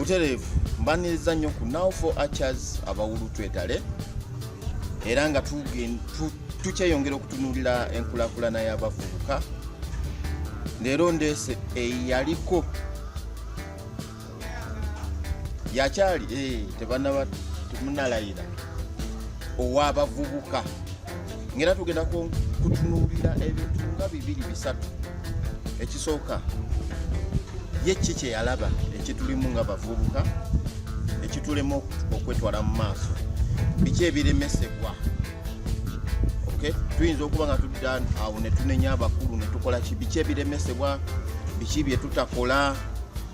butereevu mbaniriza nnyo ku Now for Archers abawulu twetale era nga tukyeyongera okutunuulira enkulaakulana y'abavubuka. Leero ndeese eyaliko yakyali tebannalayira ow'abavubuka ngera tugenda kutunuulira ebintu nga 2-3. Ekisooka ye ki kye yalaba ekitulimu nga bavubuka ekitulema okwetwala mu maaso, biki ebiremesebwa. Tuyinza okuba nga tudda awo ne tunenya abakulu ne tukola biki ebiremesebwa, biki bye tutakola.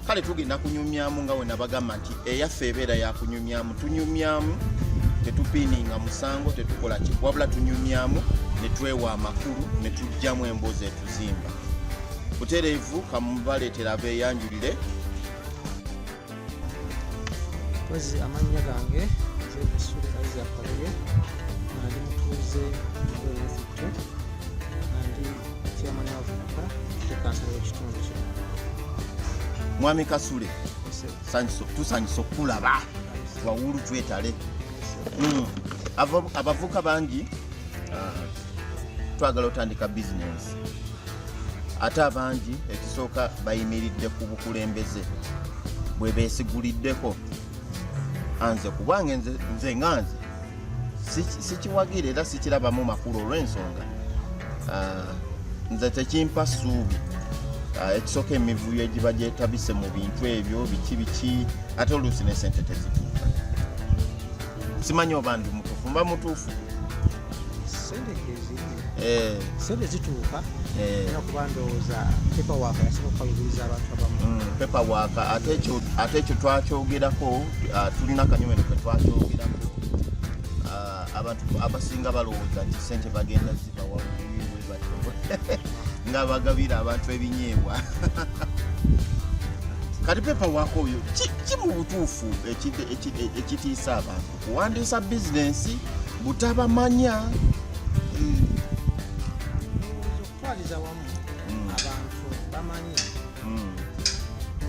Kale tugenda kunyumyamu nga we nabagamba nti eyaffe ebeera yakunyumyamu, tunyumyamu tetupiininga musango, tetukola wabula tunyumyamu ne twewa amakulu ne tujjamu emboozi etuzimba. Butereevu kamubaleetera abeeyanjulire. Pozi amannya gange Kasule Isaac Kalege, nali mutuuze Mubwezittu, nali chairman w'abavubuka ku kansala y'ekitundu kino. Mwami Kasule, tusanyusa okulaba wawulu twetale. Abavubuka bangi twagala otandika bizinensi, ate abangi ekisooka bayimiridde ku bukulembeze bwe beesiguliddeko. Anze kubanga nze nganze sikiwagira era sikirabamu makulu olw'ensonga nze tekimpa ssuubi. Ekisooka emivuyo egiba gyetabise mu bintu ebyo biki ate oluusi ne sente tezituuka. Simanyi oba ndi mutuufu, mba mutuufu. Sente zituuka kuba ndowooza paperwork yasobola okukabiriza abantu abamu. Paperwork ate ekyo twakyogerako, tulina akanyomero ke twakyogerako. Abantu abasinga balowooza nti sente bagenda zibawa nga bagabira abantu ebinyeebwa. Kati paperwork oyo ki mu butuufu ekitiisa abantu kuwandiisa bizinensi butabamanya. Okutwaliza wamu abantu bamanyi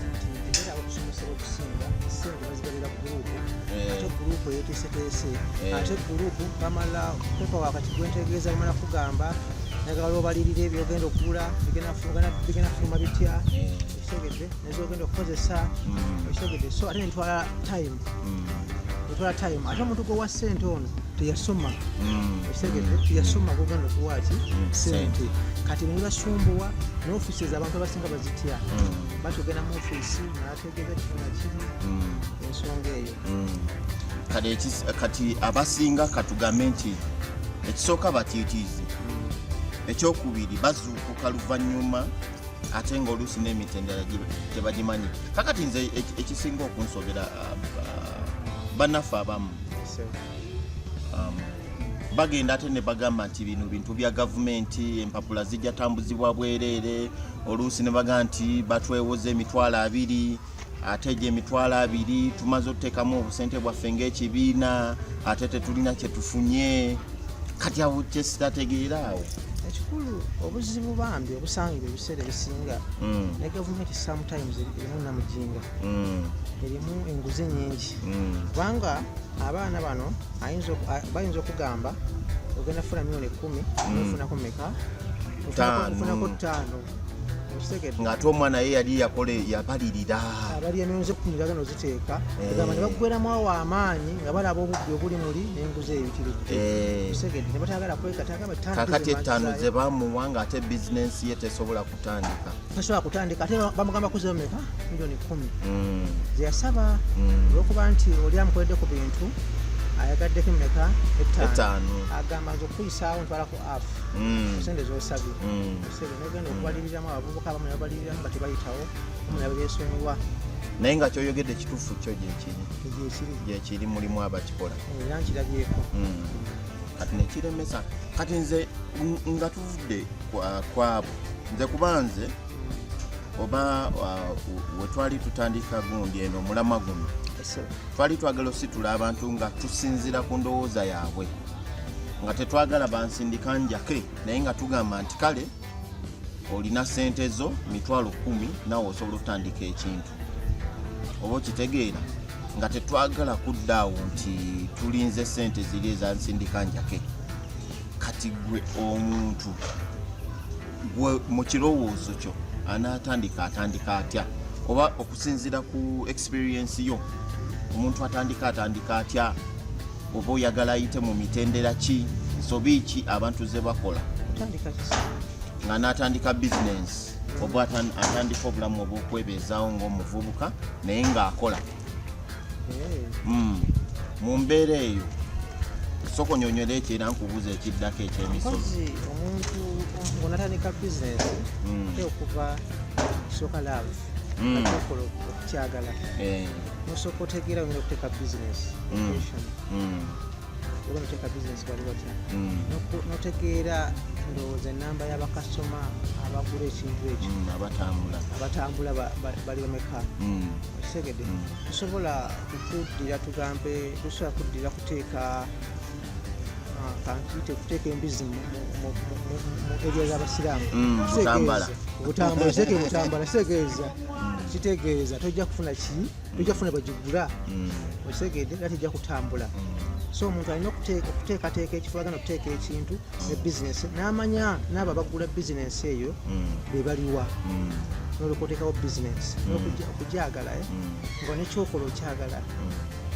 nti era okusomesera okusinga sente bazigalira gurupu, ate gurupu yeteeseteese, ate gurupu bamala paperwork kigwentegeeza bamala kugamba nagala obalirira ebyogenda okugula bigenda kufuluma bitya, ekitegeedde nezogenda okukozesa, ekitegeedde. So ate netwala time, ate omuntu gwewa ssente ono teyasoma, ekitegeedde, teyasoma gogenda okuwaaki ssente. Kati nebasumbuwa n'ofiisi abantu abasinga bazitya, batugenda mu ofiisi n'ategeeza kifuna kiri ensonga eyo. Kati abasinga katugambe nti ekisooka batiitiizi, ekyokubiri bazuukuka luvannyuma ate ng'oluusi n'emitendera tebagimanyi. Kakati nze ekisinga okunsobera bannaffe abamu bagenda ate ne bagamba nti bino bintu bya gavumenti, empapula zijja tambuzibwa bwereere, oluusi ne bagamba nti batwewoza $20,000, ate gye $20,000 tumaze okuteekamu obusente bwaffe ng'ekibiina, ate tetulina kye tufunye. Kati awo kyesitategeera awo. Ekikulu obuzibu bambi obusangibwa ebiseera ebisinga ne gavumenti sometimes erimu namujinga, erimu enguzi nyingi, kubanga abaana bano bayinza okugamba ogenda kufuna $10,000 ofunako meka? Ofunako 5. Ng'ate omwana ye yali yabalirira abali emyonzi 10 bagenda oziteeka egamba ne baggweramu awo amaanyi nga balaba obubbi obuli muli n'enguzi ebitiridde. Osegedde ne batagala kwekatagamba kakati 5 ze bamuwa ng'ate bizinensi ye tesobola kutandika. Tasobola kutandika ate bamugamba kuzeyo meka? $10,000 ze yasaba olw'okuba nti oli amukoledde ku bintu ayagaddeko meka? 5. Agamba nze okuyisaawo ntwalako afu sente z'osabye. Negenda okubaliriramu abavubuka abamu nebabaliriramu nga tebayitawo omu beesonyiwa. Naye nga kyoyogedde kituufu kyo gyekiri mulimu abakikola era nkirabyeko. Kati nekiremesa. Kati nze nga tuvudde kwabo nze kuba nze oba wetwali tutandika gundi eno mulama guno twali twagala ositula abantu nga tusinzira ku ndowooza yaabwe, nga tetwagala bansindika njake, naye nga tugamba nti kale olina ssente zo $10,000 naawe osobola okutandika ekintu. oba kitegeera nga tetwagala kuddaawo nti tulinze sente ziri ezansindika njake. Kati gwe omuntu gwe mu kirowoozo kyo anaatandika atya oba okusinziira ku experience yo omuntu atandika atya oba oyagala ayite mu mitendera ki nsobi ki abantu ze bakola nga n'atandika business oba atandika obulamu obw'okwebeezaawo ng'omuvubuka naye ng'akola mu mbeera eyo soko nyonyole ekyo era nkubuuza ekiddako eky'emisolo. Omuntu ng'onatandika bizinesi okuva kisooka laavu okola okukyagala nosooka otegeera oyina okuteeka bizinesi oba noteeka bizinesi bali batya notegeera ndowooza enamba y'abakasitoma abagula ekintu ekyo abatambula bali bameka ekisegede tusobola okuddira tugambe tusobola kuddira kuteeka kuteeka embizi mu eriya z'abasiraamu butambala kitegeeza kitegeeza tojja kufuna tojja kufuna bagigula osegedde era tejja kutambula. So omuntu alina okuteekateeka ekifo agenda okuteeka ekintu ne bizinesi n'amanya n'abo abagula bizinesi eyo be baliwa n'olwoka oteekawo bizinesi okugyagala nga nekyokola okyagala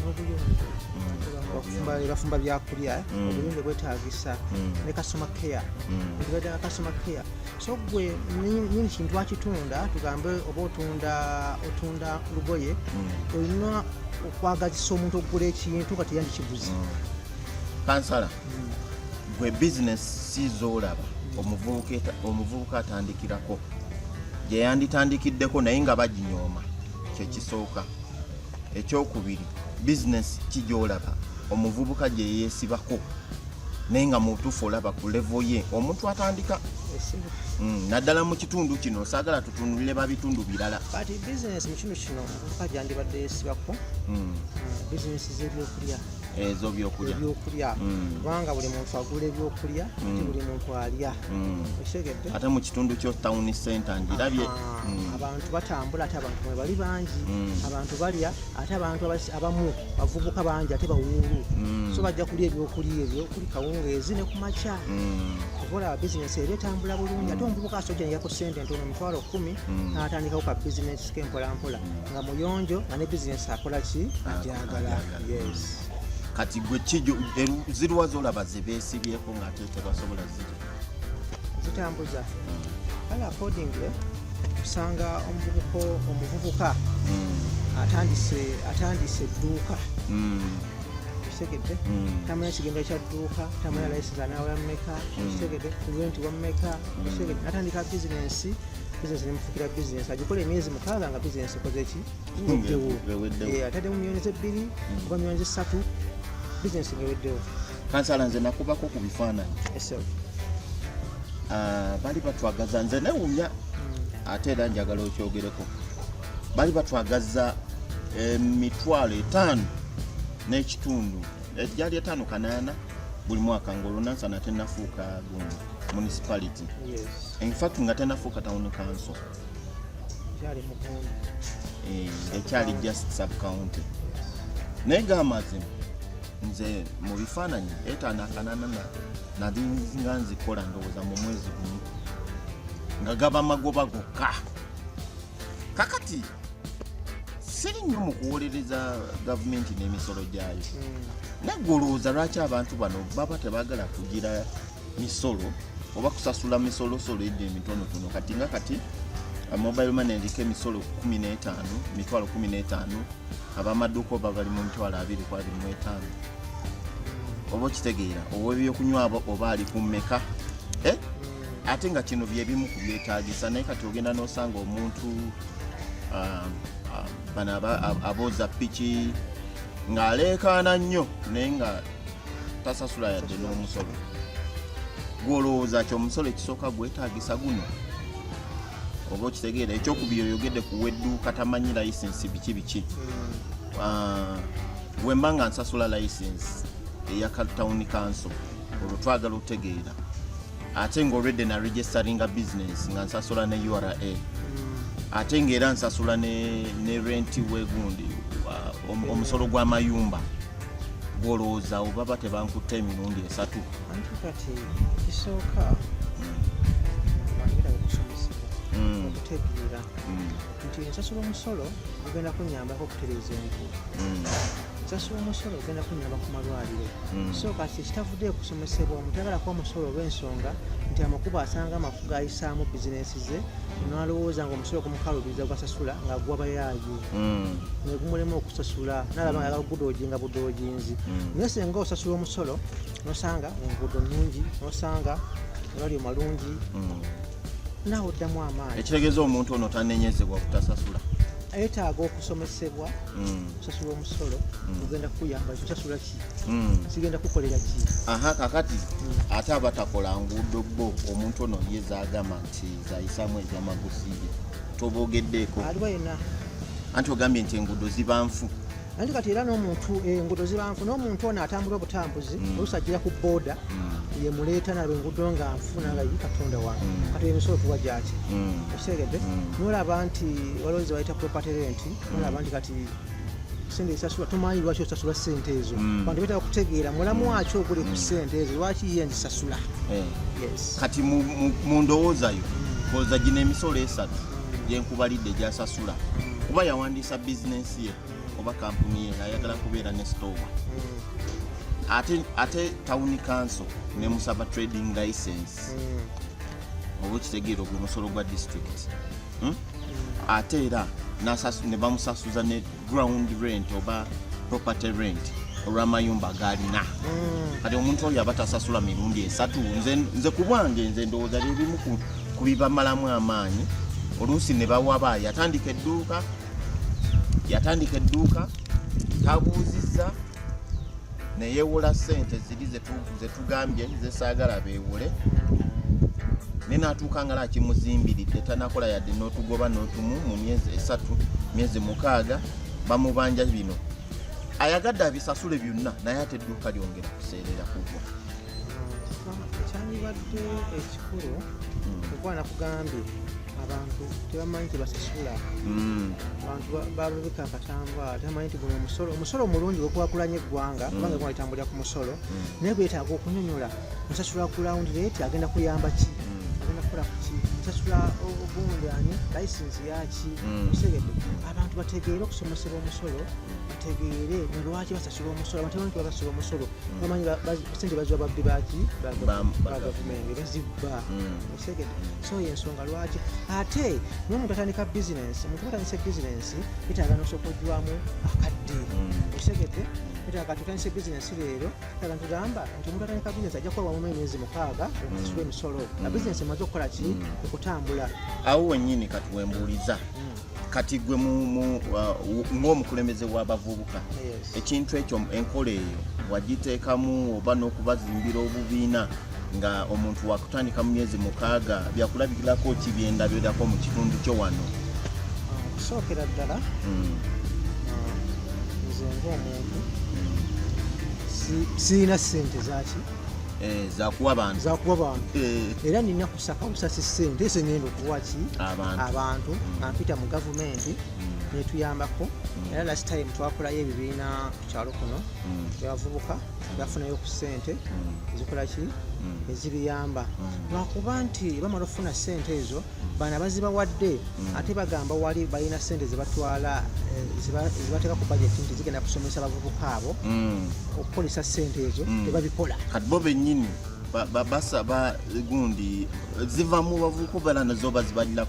n'obuyonjo bafumba byakulya obuyonjo bwetaagisa ne customer care ntibaddaga customer care. So gwe nyini kintu akitunda tugambe oba otunda lugoye olina okwagazisa omuntu okugula ekintu kati yandikiguzi. Kansala gwe bizinesi z'olaba omuvubuka atandikirako gye yanditandikiddeko naye nga baginyooma kyekisooka. Ekyokubiri bizinesi ki gy'olaba omuvubuka gye yeesibako naye nga mutuufu olaba ku levo ye omuntu atandika naddala mu kitundu kino saagala tutunulire babitundu birala. Kati bizinesi mu kitundu kino omuvubuka gyandibadde yeesibako bizinesi z'ebyokulya ezo byokulya kubanga buli muntu agula ebyokulya ate buli muntu alya ekisegedde ate mu kitundu kyo town center ngirabye abantu batambula ate abantu mwe bali bangi abantu balya ate abantu abamu bavubuka bangi ate bawuulu so bajja kulya ebyokulya ebyo kuli kawungeezi ne kumakya okola bizinesi eri etambula bulungi ate omuvubuka asojja neyako sente ntono emitwalo 10 n'atandikawo ka bizinesi ke mpolampola nga muyonjo nga ne bizinesi akola ki agyagala. Yes. Kati gwe kijo zirwa zolaba zebeesibyeko ng'ate tebasobola zitambuza kale accordingly tusanga omuvubuka atandise edduuka kisegedde tamanya ekigendo kyadduuka tamanya layisinsi anaawula mmeka kisegedde renti wammeka kisegedde atandika bizinesi nemufukira bizinesi agikola emyezi 6 nga bizinesi ekoze ki weddewo ataddemu miliyoni 2 oba miliyoni 3 bizinesi ngeweddewo. Kansala nze nakubako ku bifaananyi bali batwagaza nze newunya ate era njagala okyogereko bali batwagaza emitwalo 5 n'ekitundu ejjali 5 buli mwaka ng'olunansa nate nafuuka municipality. In fact nga tenafuuka town council ekyali just sub county naye gamazima nze mu bifaananyi 5 nali nga nzikola ndowooza mu mwezi gumu nga gaba magoba gokka. Kakati siri nnyo mu kuwolereza gavumenti n'emisolo gyayo naggolooza lwaki abantu bano baba tebaagala kugira misolo oba kusasula misolosolo edde emitonotono kati nga kati mobile money eriko emisolo 15 mitwalo 15 abamaduuka oba bali mu mitwalo 2 ku 25 oba okitegeera ow'ebyokunywa oba ali ku mmeka ate nga kino bye bimu ku byetaagisa naye kati ogenda n'osanga omuntu bano abooza piki ng'aleekaana nnyo naye nga tasasula yadde n'omusolo. Gwolowooza ki omusolo ekisooka gwetaagisa guno oba okitegeera ekyokubiri oyogedde ku wedduuka tamanyi layisinsi biki bwemba nga nsasula layisinsi eya town council olwo twagala otegeera ate ng'olwedde na registeringa business nga nsasula ne URA ate ng'era nsasula ne renti wegundi omusolo gw'amayumba gwolowooza oba batebankutte emirundi 3 anti kati kisooka bangira okusomesebwa okutegeera nti nsasula omusolo ogenda kunyambako okutereeza enguudo nsasula omusolo ogenda kunyamba ku malwaliro so kati kitavuddeyo kusomesebwa omuntu ayagala kuba omusolo olw'ensonga nti amakubo asanga amafu gayisaamu bizinesi ze nalowooza nga omusolo gumukalubiriza gwasasula nga gwabayaaye negumulemu okusasula nalaba nga gudooji nga budooginzi naye senga osasula omusolo nosanga enguudo nnungi nosanga amalwaliro malungi naawe oddamu amaanyi ekitegeeza omuntu ono tanenyezebwa kutasasula ayetaaga okusomesebwa kusasula omusolo ogenda kuyamba kusasula ki sigenda kukolera ki kakati ate abatakola nguudo bo omuntu ono yezagamba nti zayisaamu ebyamagusiye toboogeddeeko aliwo yena anti ogambye nti enguudo ziba nfu anti kati era n'omuntu enguudo ziba nfu n'omuntu ono atambula obutambuzi olusajjira ku booda yemuleeta nalwe enguudo nga nfuna nga yi katonda wange kati emisolo tuwa gyaki okitegedde nolaba nti waliwo ze bayita property rent nolaba nti kati sente esasula tomanyi lwaki osasula sente ezo bantu betaka kutegeera mulamu waki oguli ku sente ezo lwaki ye nzisasula kati mu ndowoozayo koza gino emisolo 3 gyenkubalidde gyasasula kuba yawandiisa bizinensi ye oba kampuni ye ayagala kubeera ne store ate town council nemusaba trading license oba kitegeera ogwo musolo gwa district ate era ne bamusasuza ne ground rent oba property rent olw'amayumba galina kati omuntu oyo aba tasasula mirundi 3 nze ku bwange nze ndowooza lyebimu ku bibamalamu amaanyi oluusi ne bawaba yatandika edduuka tabuuzizza neyewola sente ziri zetugambye zesaagala beewole nenatuuka nga lakimuzimbiridde tanakola yadde n'otugoba n'otumu mu myezi 3 myezi 6 bamubanja bino ayagadde abisasule byonna naye ate edduuka lyongera kuseerera kugwa ekyandibadde ekikulu okwana kugambye abantu tebamanyi tebasasula abantu balubika akatamba tebamanyi nti guno omusolo omulungi gwekuwakulanya eggwanga kubanga eggwanga litambulira ku musolo naye gwetaaga okunyonyola musasula ground rate agenda kuyamba ki agenda kukola kuki musasula ogundi ani license yaki osegedde abantu bategeere okusomesebwa omusolo bategeere nolwaki basasula omusolo abantu tebamanyi basasula omusolo bamanyi sente baziwa babbi baki bagavumenti bazibba osegedde so yensonga lwaki ate n'omuntu atandika bizinensi omuntu batandisa bizinensi betaaga nosokojwamu akadde osegedde betaaga tutandisa bizinensi leero taga ntugamba nti omuntu atandika bizinensi ajja kukolwamu emyezi 6 okusasula emisolo na bizinensi emaze okukola ki okutambula awo wennyini kati wembuuliza kati gwe ng'omukulembeze w'abavubuka ekintu ekyo enkola eyo wagiteekamu oba n'okubazimbira obubiina nga omuntu wakutandika mu myezi 6 byakulabikirako kibyendabyerako mu kitundu kyo wano okusookera ddala nze ng'omuntu siina ssente zaki zakuwa bantu era nina kusaka busasi ssente ese ngenda okuwaki abantu ampita mu gavumenti netuyambako era last time twakolayo ebibiina kukyalo kuno byabavubuka bafunayo ku ssente ezikola ki ezibiyamba lwakuba nti bamala okufuna ssente ezo bana bazibawadde ate bagamba wali balina ssente zebatwala zibateeka ku budget nti zigenda kusomesa abavubuka abo okukolesa ssente ezo tebabikola kati bo bennyini basaba gundi ziva mu bavubuka bala nazo bazibalira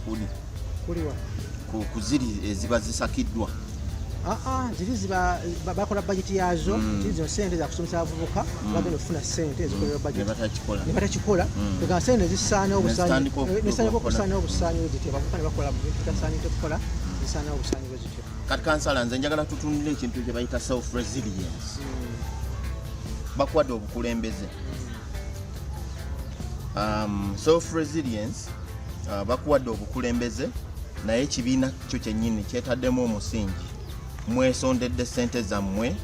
kuliwa ku ziri eziba zisakiddwa ziri bakola bajeti yazo nti sente zakusomesa abavubuka bagenda okufuna sente ezikolera bajeti ne batakikola ega sente zisaanawo obusaanyi bwezityo abavubuka ne bakola bintu bitasaanidde kukola zisaanawo obusaanyi bwezityo kati kansala nze njagala tutundire ekintu kye bayita self resilience bakuwadde obukulembeze self resilience bakuwadde obukulembeze naye ekibiina kyo kyennyini kyetaddemu omusingi mwesondedde ssente zammwe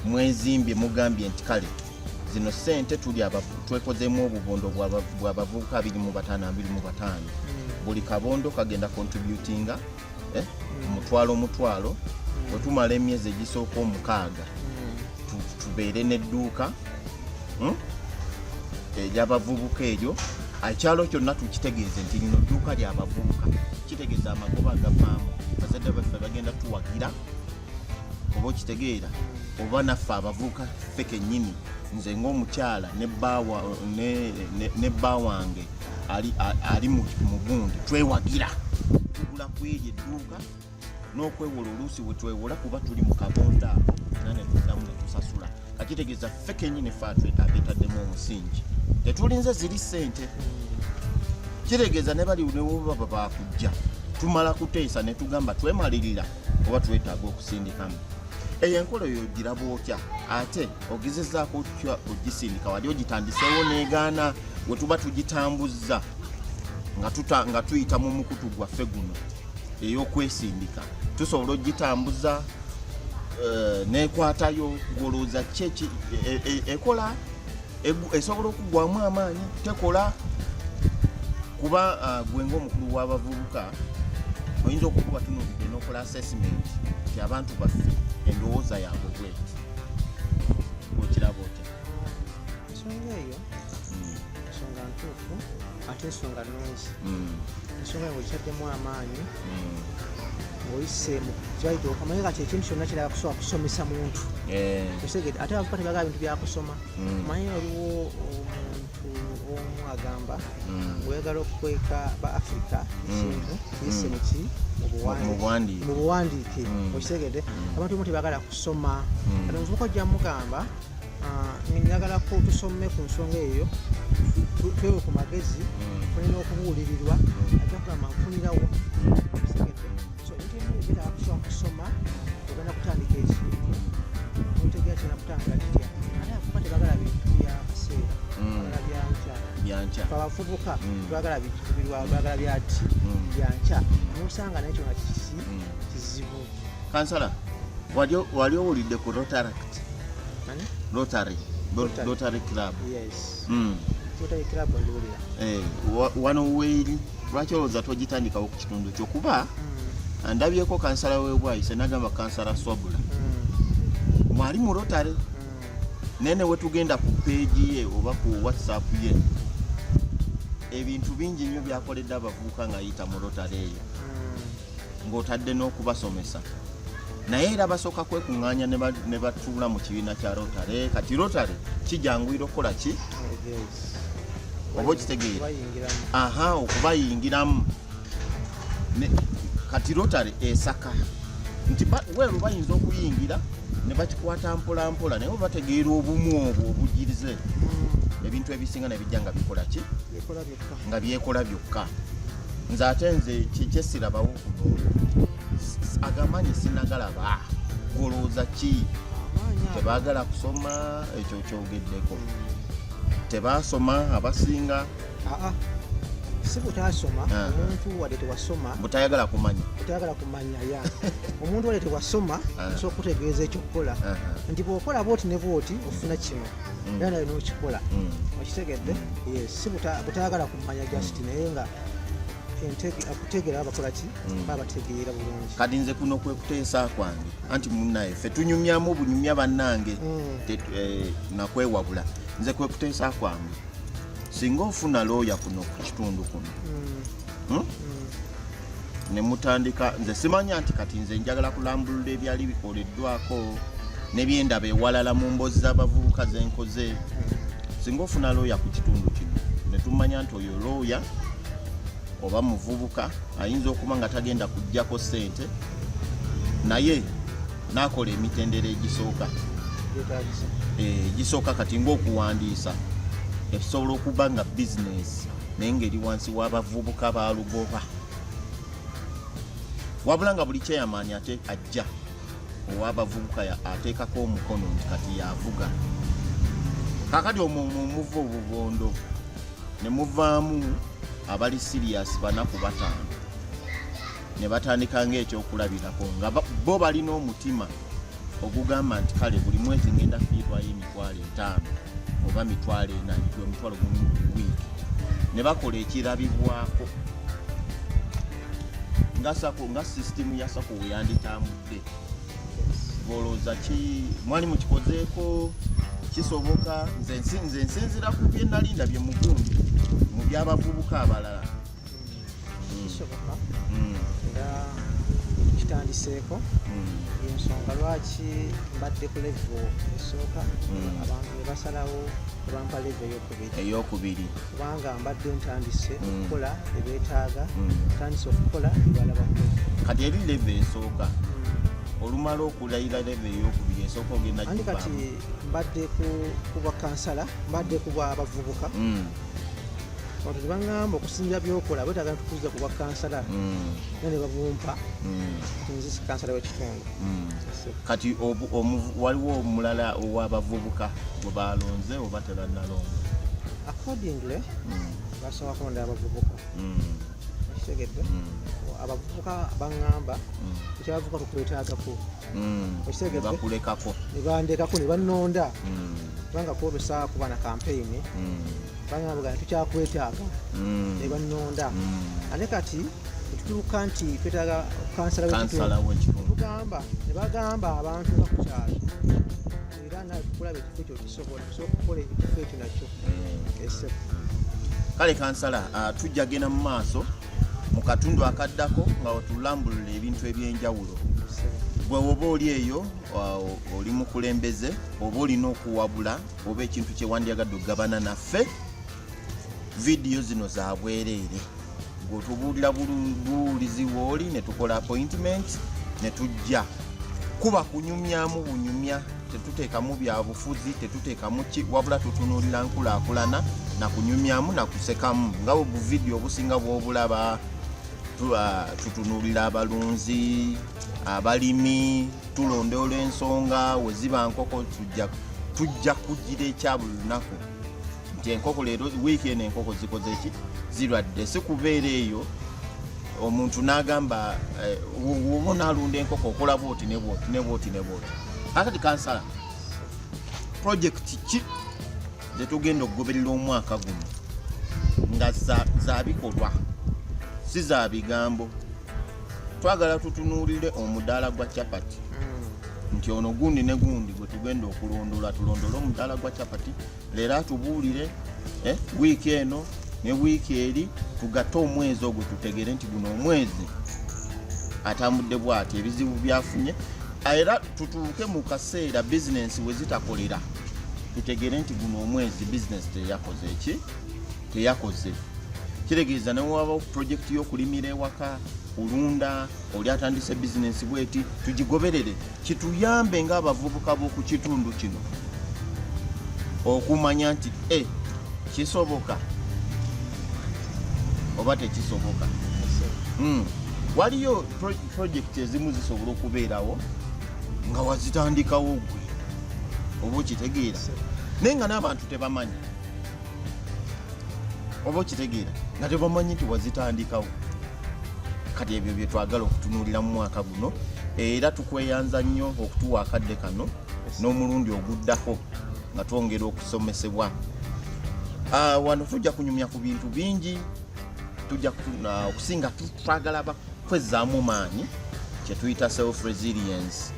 mwezimbye mugambye nti kale zino ssente tuli twekozeemu obubondo bw'abavubuka 25 buli kabondo kagenda contributinga mutwalo bwe tumala emyezi egisooka 6 tubeere n'edduuka ery'abavubuka eryo ekyalo kyonna tukitegeeze nti lino dduuka ly'abavubuka kitegeeza amagoba agavaamu bazadde baffe bagenda tuwagira oba okitegeera oba naffe abavubuka ffe kennyini nze ng'omukyala ne bba wange ali mu gundi twewagira tugula ku eryo edduuka n'okwewola oluusi bwe twewola kuba tuli mu kabonda ako era ne tuddamu ne tusasula kakitegeeza ffe kennyini ffe abetaddemu omusingi tetulinze ziri ssente kitegeeza ne bali nebaba bakujja tumala kuteesa ne tugamba twemalirira oba twetaaga okusindikamu eyo enkola oyo ogiraba otya ate ogezezaako otya ogisindika wali ogitandiseewo negaana we tuba tugitambuzza nga tuyita mu mukutu gwaffe guno ey'okwesindika tusobola ogitambuza nekwatayo golooza kyeki ekola esobola okugwamu amaanyi tekola kuba gwe ng'omukulu w'abavubuka oyinza okuba tunuulidde n'okola assessment nti abantu baffe endowooza yaabwe bweti okiraba otya ensonga eyo ensonga ntuufu ate ensonga nnungi ensonga eyo ng'okitaddemu amaanyi ng'oyise mu kyaito okamanye kati ekintu kyonna kirala kusobola kusomesa muntu osegedde ate abavubuka tebaagala bintu byakusoma manye waliwo omuntu omu agamba ng'oyagala okukweka ba Africa ekintu kiyise muki mu buwandiike okitegedde abantu omu tebaagala kusoma kati omuvubuka ojja mugamba njagala ko tusome ku nsonga eyo twewe ku magezi tuli n'okubuulirirwa ajja kugamba nfunirawo okitegedde so ebintu ebirala kusobola kusoma ogenda kutandika ekintu otegeera kirina kutandika kitya ate abavubuka tebaagala bintu bya kaseera bagala byankya abavubuka twagala bintu birwawo twagala byati byankya nosanga naye kyona kizibu kansala wali owulidde ku Rotary Club yes Rotary Club ndiwulira wano weeri lwaki olowooza togitandikawo ku kitundu kyo kuba ndabyeko kansala w'ebwayise nagamba kansala Swabula mwali mu Rotary nene wetugenda ku peegi ye oba ku WhatsApp ye ebintu bingi nnyo byakoledde abavubuka ng'ayita mu Rotary eyo ng'otadde n'okubasomesa naye era basooka kwekuŋŋaanya ne batuula mu kibiina kya Rotary kati Rotary kijanguyira okukola ki oba okitegeera okubayingiramu kati Rotary esaka nti weero bayinza okuyingira ne bakikwata mpola mpola naye bategeera obumu obwo obugirize ebintu ebisinga nebijja nga bikola ki nga byekola byokka nze ate nze kyesirabawo kuno agamanyi sinagalaba golooza ki tebaagala kusoma ekyo kyogeddeko tebasoma abasinga si butasoma omuntu wadde tewasoma butayagala kumanya ya omuntu wadde tewasoma osobola okutegeeza ekyokukola nti bw'okola booti ne booti ofuna kino era nayo n'okikola okitegedde si butayagala kumanya just naye nga akutegeera bakola ki baba bategeera bulungi kati nze kuno kwekuteesa kwange anti munnaye ffe tunyumyamu bunyumya bannange nakwewabula nze kwekuteesa kwange singa ofuna looya kuno ku kitundu kuno ne mutandika nze simanya nti kati nze njagala kulambulula ebyali bikoleddwako nebyendaba ewalala mu mboozi z'abavubuka zenkoze singa ofuna looya ku kitundu kino ne tumanya nti oyo looya oba muvubuka ayinza okuba nga tagenda kujjako ssente naye n'akola emitendera egisooka kati ng'okuwandiisa esobola okuba nga bizinesi naye ngeri wansi w'abavubuka ba lugoba wabula nga buli kyeyamaanyi ate ajja ow'abavubuka ateekako omukono nti kati yavuga kakati omwo muva obubondo ne muvaamu abali sirias 4 ku 5 ne batandika ng'ekyokulabirako nga bo balina omutima ogugamba nti kale buli mwezi ngenda fiirwayo $5,000 oba $4,000 gwe $1,000 buli wiiki ne bakola ekirabibwako ne batuula ne bategeeza nti kati buli mwezi tugenda kufiirwayo $5,000 oba $4,000 gwe $1,000 buli wiiki ne bakola ekirabibwako ne batuula ne bategeeza nti kati buli mwezi tugenda kufiirwayo $5,000 oba $4,000 gwe $1,000 buli wiiki ne bakola ekirabibwako nga system ya sako yanditambudde bolooza ki mwali mukikozeeko kisoboka nze nsinzira ku bye nali ndabye mugundi mu by'abavubuka abalala kisoboka era kitandiseeko ensonga lwaki mbadde ku level esooka abantu ne basalawo bampa level eyokubiri kubanga mbadde ntandise okukola ebeetaaga ntandise okukola ebalabako kati eri level esooka olumala okulayira level eyokubiri esooka ogenda andi kati mbadde ku bakansala mbadde ku bwabavubuka abantu tebaŋŋamba okusinzira byokola bwetaaga ntukuza ku bwakansala ne babumpa nze kansala w'ekitundu kati waliwo omulala ow'abavubuka gwe balonze oba tebannalonze accordingly basobola kulonda abavubuka ekitegedde abavubuka baŋŋamba ekyabavubuka tukwetaagako ekitegedde bakulekako ne bandekako ne bannonda kubanga kwolesa kuba na kampeyini bangamba tukyakwetaaga ne bannonda ate kati netutuuka nti twetaaga kansala w'ekitundu ne bagamba abantu nga ku kyalo era nawe tukulaba ekifo ekyo kisobola tusobola okukola ekifo ekyo nakyo kale kansala tujja genda mu maaso mu katundu akaddako nga watulambulula ebintu ebyenjawulo gwe oba oli eyo oli mukulembeze oba olina okuwabula oba ekintu kye wandyagadde okugabana naffe vidiyo zino za bwereere gwetubuulira buwulizi wooli ne tukola appointment ne tujja kuba kunyumyamu bunyumya tetuteekamu byabufuzi tetuteekamu ki wabula tutunuulira nkulaakulana na kunyumyamu na kusekamu nga obuvidiyo obusinga bw'obulaba tutunuulira abalunzi abalimi tulondoola ensonga we ziba nkoko tujja kugira ekya buli lunaku nti enkoko leero wiiki eno enkoko zikoze ki zirwadde si kubeera eyo omuntu n'agamba woba onaalunda enkoko okola bwoti ne bwoti ne bwoti ne bwoti akati kansala projekiti ki zetugenda okugoberera omwaka guno nga za bikolwa si za bigambo twagala tutunuulire omudaala gwa chapati nti ono gundi ne gundi gwe tugenda okulondola tulondole omudaala gwa chapati leero atubuulire wiiki eno ne wiiki eri tugatte omwezi ogwo tutegere nti guno omwezi atambudde bw'ati ebizibu byafunye era tutuuke mu kaseera bizinensi we zitakolera tutegere nti guno omwezi bizinensi teyakoze eki teyakoze kitegeeza ne wabawo projekiti y'okulimira ewaka kulunda oli atandise bizinensi bweti tugigoberere kituyambe ng'abavubuka b'oku kitundu kino okumanya nti kisoboka oba tekisoboka. Waliyo projekiti ezimu zisobola okubeerawo nga wazitandikawo gwe oba okitegeera naye nga n'abantu tebamanyi oba okitegeera nga tebamanyi nti wazitandikawo. Kati ebyo bye twagala okutunuulira mu mwaka guno era tukweyanza nnyo okutuwa akadde kano n'omulundi oguddako nga twongera okusomesebwa. Wano tujja kunyumya ku bintu bingi, tujja okusinga twagala bakwezaamu maanyi kye tuyita self resilience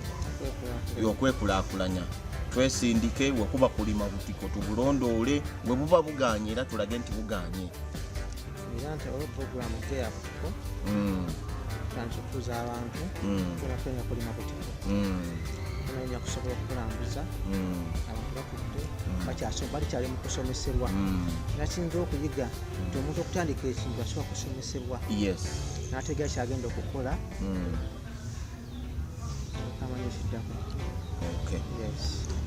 y'okwekulaakulanya. Twesindike wekuba kulima butiko tubulondoole bwe buba buganye era tulage nti buganye. Kuza abantu kulafenya kulima butiko kumenya kusobola okulambuza abantu bakudde bali kyali mu kusomesebwa nakinza okuyiga nti omuntu okutandika ekintu asobola kusomesebwa n'ategera kyagenda okukola amanyi ekiddako.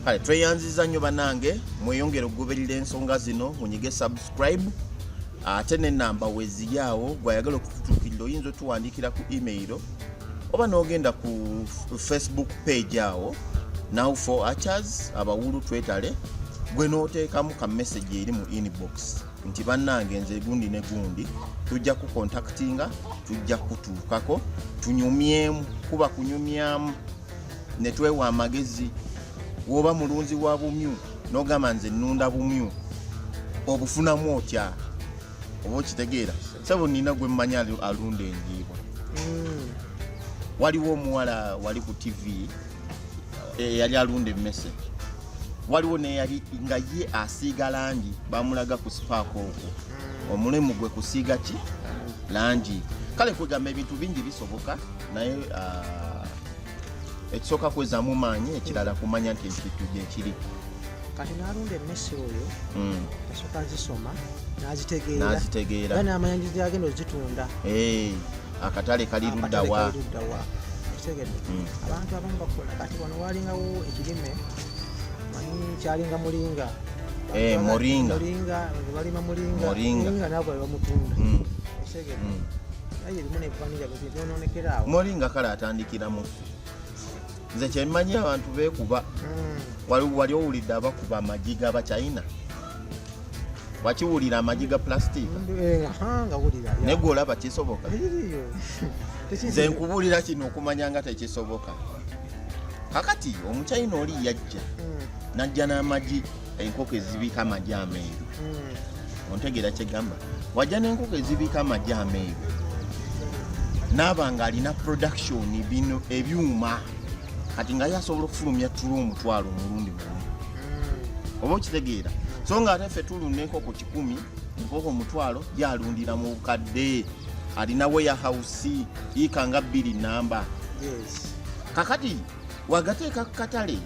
Kale tweyanziza nnyo bannange, mweyongere okugoberera ensonga zino, munyige subscribe ate n'ennamba weziri awo gwayagala okututuukirira oyinza otuwandiikira ku email oba n'ogenda ku Facebook page awo Now for Archers abawulu twetale gwe n'oteekamu ka message eri mu inbox nti bannange nze gundi ne gundi tujja kukontaktinga tujja kutuukako tunyumyemu kuba kunyumyamu ne twewa amagezi. Woba mulunzi wa bumyu n'ogamba nze nnunda bumyu obufunamu otya oba okitegeera sabo nina gwe mmanya alunda enjiibwa waliwo omuwala wali ku TV yali alunda emmese, waliwo neyali nga ye asiiga langi, bamulaga ku sipaako okwo omulemu gwe kusiiga ki langi. Kale kwegamba ebintu bingi bisoboka, naye ekisooka kwezamu maanyi, ekirala kumanya nti ekintu gyekiri. Kati n'alunda emmese oyo tasooka azisoma n'azitegeera era n'amanya nti agenda ozitunda. Akatale kali luddawa. Abantu abamu bakola kati wano walingawo ekirime manyi kyalinga mulinga. Moringa balima mulinga nabo bamutunda. Naye erimu n'ebifanira byononekera awo. Moringa kale atandikiramu. Nze kyemmanyi abantu beekuba. Wali owulidde abakuba amagi g'Abachina? Wakiwulira amagi ga plastic? Naye gwe olaba kisoboka? Nze nkubuulira kino okumanya nga tekisoboka. Kakati Omuchina oli yajja n'ajja n'amagi, enkoko ezibiika amagi ameeru. Ontegeera kye gamba? Wajja n'enkoko ezibiika amagi ameeru. N'aba ng'alina production bino ebyuma. Kati nga yasobola okufulumya tulo omutwalo omulundi gumu. Oba okitegeera? So nga ate ffe tulunda enkoko 100, enkoko omutwalo gyalundira mu bukadde. Alina warehouse yiika nga 2 namba. Kakati wagateeka ku katale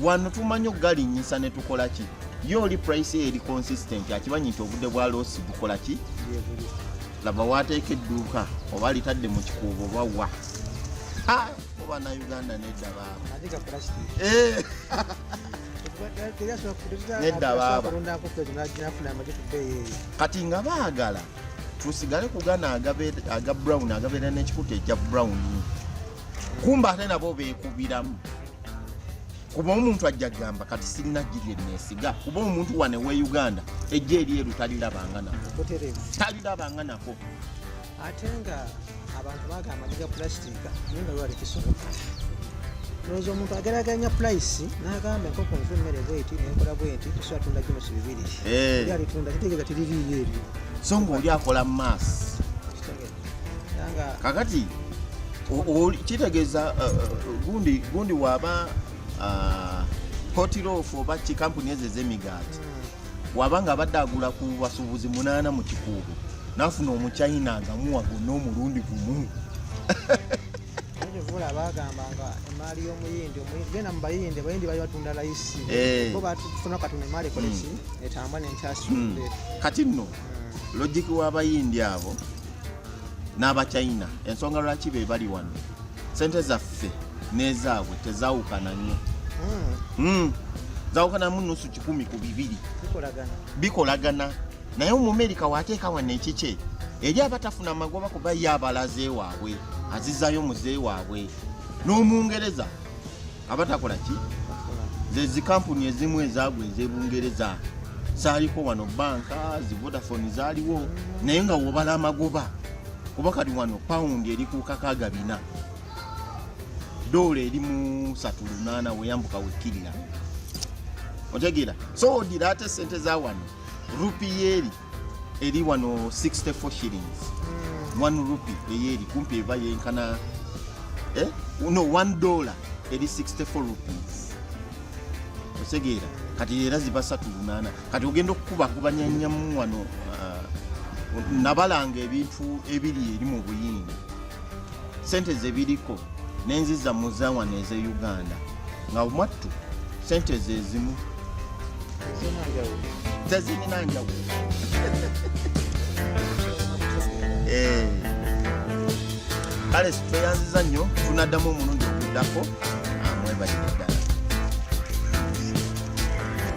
wano tumanyi okugalinyisa ne tukola ki? Yo oli price eri consistent, akimanyi nti obudde bwa loosi bukola ki? Laba wateeka edduuka oba litadde mu kikuubo oba wa. Oba na Uganda nedda baaba. Nedda baaba. Kati nga baagala tusigale ku gana aga brown agabeera n'ekikuta ekya brown. Kumba ate nabo beekubiramu. Kuba omuntu ajja gamba kati sirina giri neesiga. Kuba omuntu wane we Uganda ejja eryeru talirabanga nako. Talirabanga nako. Ate nga abantu baga amagi ga plastika ninga lwali kisoboka. Nozo omuntu ageraganya price n'agamba enkoko nfe emmere bweti nenkola bweti tusobola tunda kimosi 2. Yali tunda kitegeeza tiririyo ebyo. So ng'oli akola mass. Kakati kitegeeza gundi waba Hotirofu oba kikampuni ezo ez'emigaati waba nga badde agula ku basuubuzi 8 mu kikuubo n'afuna Omuchina agamuwa gonna omulundi gumu. Vula bagamba nga emaali y'omuyindi genda mu bayindi bali batunda layisi bo batufuna katuna emaali kolesi etambwa n'enkyasumbe. Kati nno logiki w'abayindi abo n'Abachina ensonga lwaki be bali wano sente zaffe n'ezaabwe tezaawukana nnyo. Zaawukanamu nusu 10 ku 2 bikolagana. Naye Omumerika waateeka wano ekike eri abatafuna magoba kuba ye abalaze waabwe azizaayo muzeeyi waabwe. N'Omungereza abatakola ki? Ze zikampuni ezimu ezaagwe ez'Ebungereza saaliko wano banka zi Vodafone zaaliwo naye nga wobala amagoba kuba kati wano paundi eri ku 64, dola eri mu 38 weyambuka wekirira. Otegeera? So odira ate sente za wano rupee eri wano 64 shillings. 1 rupee eyeri kumpi eba yenkana $1 eri 64 rupees. Otegeera? Kati era ziba 38. Kati ogenda okukubakubanya nnyamu wano nabalanga ebintu ebiri eri mu buyindi. Sente zebiriko n'enziza muzawa n'eze Uganda nga mwattu sente zezimu tezirina njawulo. Kale tweyanziza nnyo tunaddamu omulundi okuddako. Mwebalire ddala.